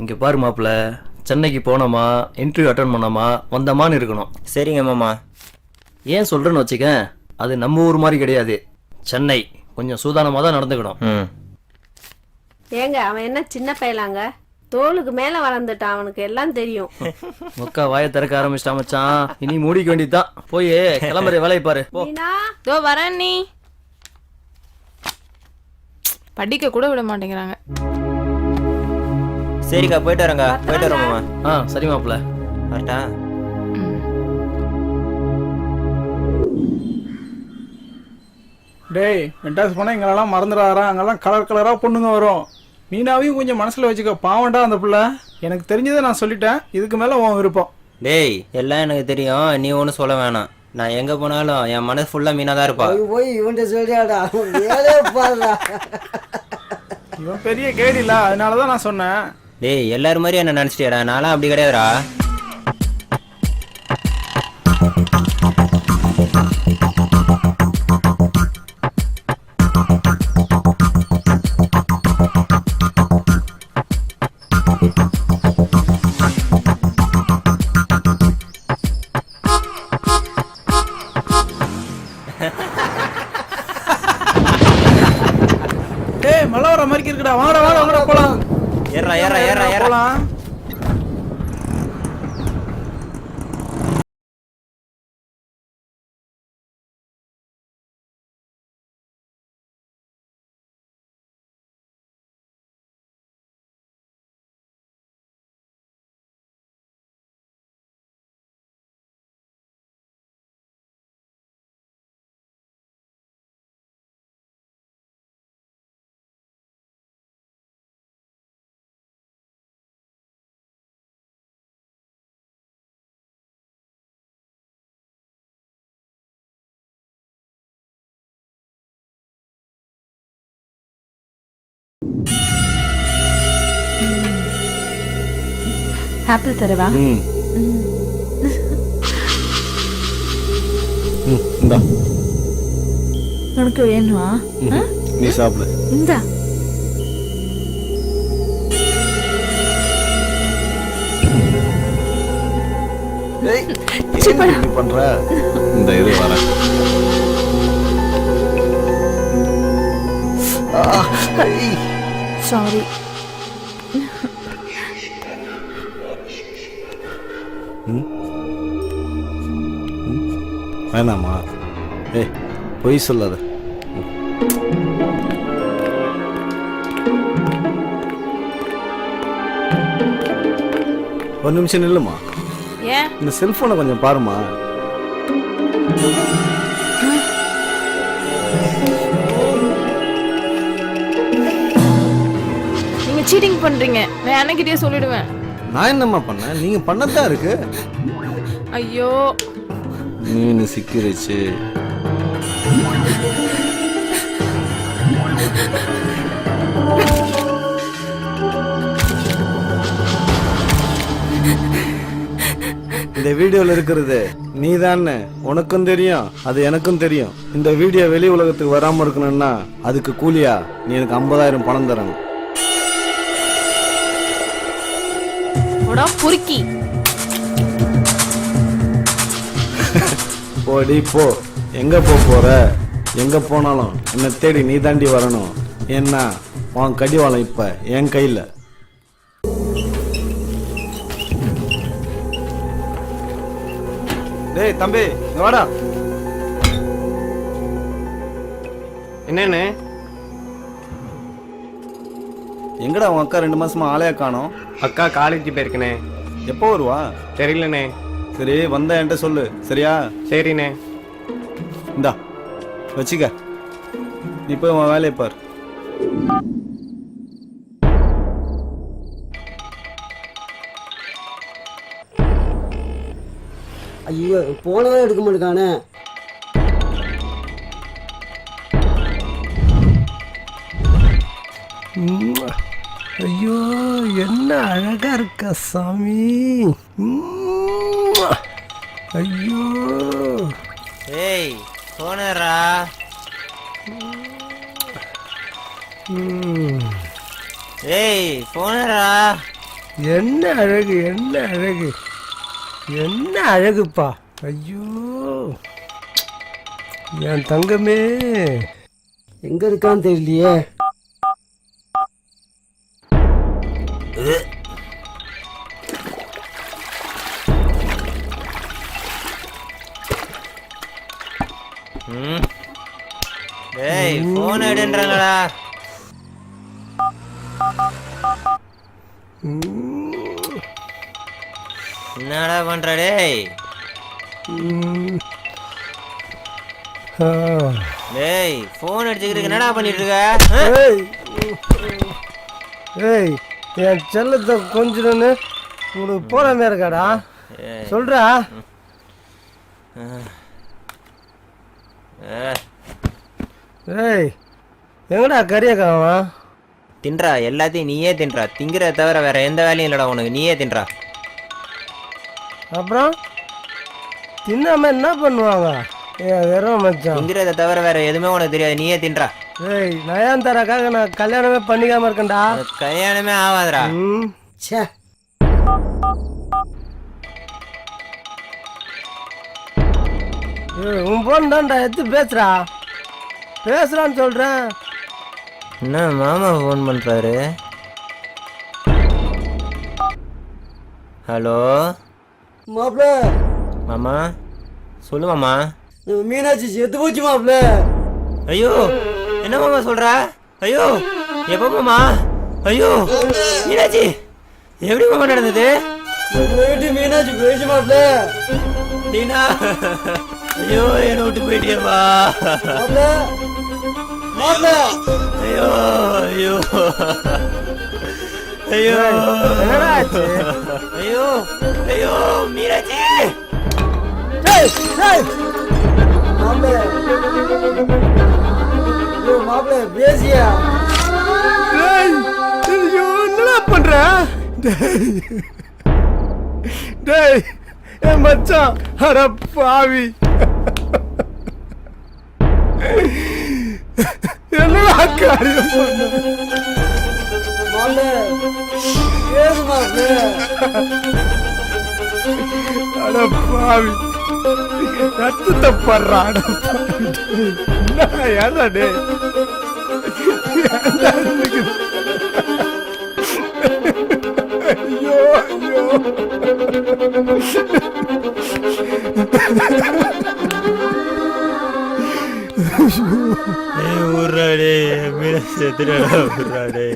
இங்கே பாரு மாப்பிள்ள, சென்னைக்கு போனோமா, இன்டர்வியூ அட்டன் பண்ணோமா, வந்தமான்னு இருக்கணும். சரிங்க மாமா. ஏன் சொல்கிறேன்னு வச்சுக்க, அது நம்ம ஊர் மாதிரி கிடையாது, சென்னை. கொஞ்சம் சூதானமாக தான் நடந்துக்கணும். ஏங்க அவன் என்ன சின்ன பையலாங்க, தோளுக்கு மேல வளர்ந்துட்டான், அவனுக்கு எல்லாம் தெரியும். மொக்கா வாயை திறக்க ஆரம்பிச்சிட்டா மச்சான். இனி மூடிக்க வேண்டியதுதான். போய் கிளம்புற வேலையை பாரு. தோ வரேன். நீ படிக்க கூட விட மாட்டேங்கிறாங்க. சரிக்கா, போயிட்டு வரேங்க. போயிட்டு வரேன் மாமா. சரி மாப்பிள்ள, வரட்டா? டேய், மெட்ராஸ் போனால் இங்கெல்லாம் மறந்துடாரா, அங்கெல்லாம் கலர் கலராக பொண்ணுங்க வரும். மீனாவையும் கொஞ்சம் மனசில் வச்சுக்க, பாவண்டா அந்த பிள்ளை. எனக்கு தெரிஞ்சதை நான் சொல்லிட்டேன், இதுக்கு மேலே உன் விருப்பம். டேய், எல்லாம் எனக்கு தெரியும், நீ ஒன்றும் சொல்ல வேணாம். நான் எங்கே போனாலும் என் மனசு ஃபுல்லாக மீனாக தான் இருப்பா. போய் இவன்ட்ட சொல்லியாடா, இவன் பெரிய கேடு இல்லை, அதனால தான் நான் சொன்னேன். டேய், எல்லாரும் மாதிரி என்ன நினச்சிட்டியாடா? நான்லாம் அப்படி கிடையாதுடா. டேய், மழை வர மாதிரி இருக்குடா, வாங்கடா வாங்கடா வாங்கடா போலாம். ஏறா ஏறா ஏறா ஏறா போலாம். ஆப்பிள் தரவா? இந்தா, உனக்கு வேணுமா? நீ சாப்பிடு. இந்தா. என்ன பண்ற? இந்த இது வர சாரி. வேணாமா? ஏய், பொய் சொல்லாத. ஒரு நிமிஷம் நில்லுமா. ஏன்? இந்த செல்போனை கொஞ்சம் பாருமா. நீங்க சீட்டிங் பண்றீங்க, நான் அண்ணன்கிட்டயே சொல்லிடுவேன். நான் என்னம்மா பண்ணேன்? நீங்க பண்ணதான் இருக்கு. ஐயோ, மீன் சிக்கிருச்சு. இந்த வீடியோல இருக்கிறது நீதான்னு உனக்கும் தெரியும், அது எனக்கும் தெரியும். இந்த வீடியோ வெளி உலகத்துக்கு வராம இருக்கணும்னா அதுக்கு கூலியா நீ எனக்கு 50,000 பணம் தரணும். பொறுக்கி போடி போ. எங்க போற? எங்க போனாலும் என்னை தேடி நீ தாண்டி வரணும். ஏன்னா உன் கடிவாளம் இப்ப என் கையில. டேய் தம்பி, இங்க வாடா. என்னன்னு? எங்கடா உன் அக்கா 2 மாசமா ஆளையா காணோம்? அக்கா காலேஜ் போயிருக்கனே. எப்போ வருவா? தெரியலண்ணே. சரி, வந்த என்கிட்ட சொல்லு, சரியா? சரிண்ணே. இந்தா வச்சுக்க, நீ போய் உன் வேலையை பார். ஐயோ, போனவே எடுக்க மாட்டேக்கானே. ஐயோ, என்ன அழகா இருக்க சாமி. ஐயோ, ஏய் சோனரா, ம். ஏய் போனடா. என்ன அழகு, என்ன அழகு, என்ன அழகுப்பா. ஐயோ என் தங்கமே. எங்க இருக்கான்னு தெரியலையே. டேய் போன் எடுன்றாங்கடா. என்னடா பண்ற டேய்? ம். ஆ. டேய் போன் அடிச்சுக்கிட்டு என்னடா பண்ணிட்டு இருக்க? ஏய் ஏய் என் செல்லத்தை கொஞ்சம்னு உங்களுக்கு போறாமே இருக்காடா. சொல்றா. ஏய் எங்கடா கறியக்காவா? தின்றா, எல்லாத்தையும் நீயே தின்றா. திங்கிறத தவிர வேற எந்த வேலையும் இல்லடா உனக்கு. நீயே தின்றா. அப்புறம் தின்னாம என்ன பண்ணுவாங்க? வெறும் மச்சான். திங்கிறத தவிர வேற எதுவுமே உனக்கு தெரியாது. நீயே தின்றா. ஏய் நயன்தாராக்காக நான் கல்யாணமே பண்ணிக்காம இருக்கேன்டா. உனக்கு கல்யாணமே ஆகாதுடா. ம். ச்சே, ஏய், உன் போன் தான்டா எடுத்து பேசுறா. பேசுறான்னு சொல்றேன். என்ன மாமா ஃபோன் பண்றாரு? ஹலோ மாப்பிள்ள மாமா, சொல்லு மாமா. நம்ம மீனாட்சி செத்து போச்சு மாப்பிள்ள. ஐயோ என்ன மாமா சொல்ற? ஐயோ எப்ப மாமா? ஐயோ மீனாட்சி எப்படி மாமா நடந்தது? போயிட்டு மீனாட்சி போயிடுச்சு மாப்பிள்ள. நீனா ஐயோ என்ன விட்டு போயிட்டியப்பா. மாப்பிள்ள மாப்பிள்ள ஐயோ ஐயோ ஐயோ என்னடா ஆச்சு? ஐயோ ஐயோ மீனாட்சி. ஏய், ஏய். மாப்பிள்ள ஐயோ, மாப்பிள்ள பேசியா? ஏய், ஐயோ, என்னடா பண்ற? டேய், டேய், என் மச்சான். அட பாவி. என்னடா காரியம் பண்ண? மாப்பிள்ள பேசு மாப்பிள்ள. அட பாவி. ரத்தத்தை படுறா. அட பாவி. என்ன ஏன்டா டேய்? ஏன்டா இருக்குது? ஐயோ ஐயோ. ஊர்றாடே மீனாட்சி செத்துடா ஊர்றாடே.